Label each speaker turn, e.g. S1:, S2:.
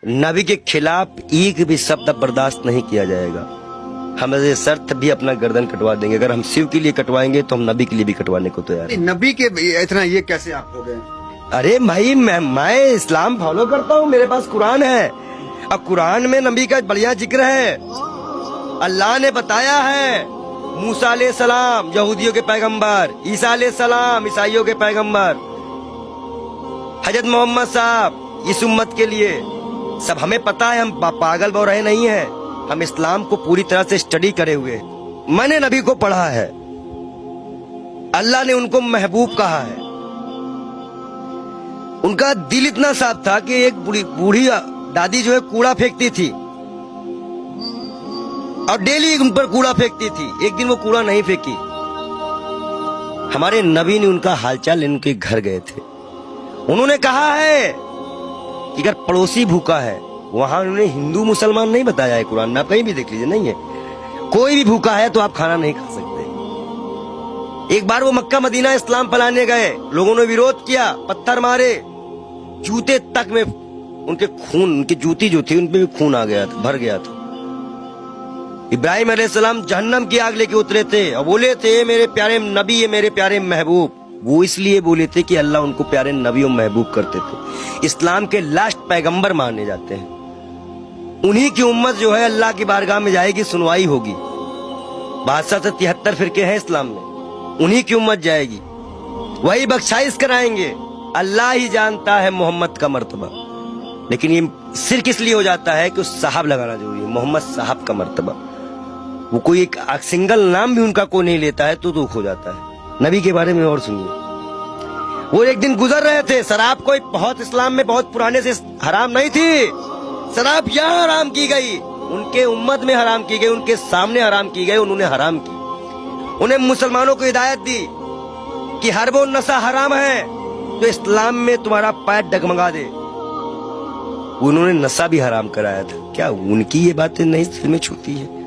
S1: नबी के खिलाफ एक भी शब्द बर्दाश्त नहीं किया जाएगा। हम ऐसे शर्त भी अपना गर्दन कटवा देंगे। अगर हम शिव के लिए कटवाएंगे तो हम नबी के लिए भी कटवाने को तैयार हैं।
S2: नबी के इतना ये कैसे आप हो गए?
S1: अरे भाई मैं इस्लाम फॉलो करता हूँ, मेरे पास कुरान है। अब कुरान में नबी का बढ़िया जिक्र है। अल्लाह ने बताया है, मूसा अलैहिस्सलाम यहूदियों के पैगंबर, ईसा अलैहिस्सलाम ईसाइयों के पैगंबर, हजरत मोहम्मद साहब इस उम्मत के लिए सब हमें पता है। हम पागल बो रहे नहीं हैं, हम इस्लाम को पूरी तरह से स्टडी करे हुए। मैंने नबी को पढ़ा है, अल्लाह ने उनको महबूब कहा है। उनका दिल इतना साफ था कि एक बूढ़ी दादी जो है कूड़ा फेंकती थी और डेली उन पर कूड़ा फेंकती थी। एक दिन वो कूड़ा नहीं फेंकी। हमारे नबी ने उनका हालचाल लेने उनके घर गए थे। उन्होंने कहा है कि अगर पड़ोसी भूखा है, वहां उन्होंने हिंदू मुसलमान नहीं बताया है कुरान में, आप कहीं भी देख लीजिए, नहीं है। कोई भी भूखा है तो आप खाना नहीं खा सकते। एक बार वो मक्का मदीना इस्लाम फैलाने गए, लोगों ने विरोध किया, पत्थर मारे, जूते तक में उनके खून, उनकी जूती जो थी उनपे भी खून आ गया था, भर गया था। इब्राहिम अलैहिस्सलाम जहन्नम की आग लेके उतरे थे और बोले थे मेरे प्यारे नबी, ये मेरे प्यारे महबूब। वो इसलिए बोले थे कि अल्लाह उनको प्यारे नबी और महबूब करते थे। इस्लाम के लास्ट पैगंबर माने जाते हैं। उन्हीं की उम्मत जो है अल्लाह की बारगाह में जाएगी, सुनवाई होगी। 62 से 73 फिरके हैं इस्लाम में, उन्हीं की उम्मत जाएगी, वही बख्शाइश कराएंगे। अल्लाह ही जानता है मोहम्मद का मर्तबा। लेकिन ये सिर्फ इसलिए हो जाता है कि उस साहब लगाना जरूरी है, मोहम्मद साहब का मर्तबा। वो कोई एक सिंगल नाम भी उनका कोई नहीं लेता है तो दुख हो जाता है। नबी के बारे में और सुनिए। वो एक दिन गुजर रहे थे, शराब कोई बहुत इस्लाम में बहुत पुराने से हराम नहीं थी। शराब यहाँ हराम की गई, उनके उम्मत में हराम की गई, उनके सामने हराम की गई, उन्होंने हराम की। उन्हें मुसलमानों को हिदायत दी कि हर वो नशा हराम है तो इस्लाम में तुम्हारा पैर डगमगा दे। उन्होंने नशा भी हराम कराया था। क्या उनकी ये बातें नहीं दिल में छूती है?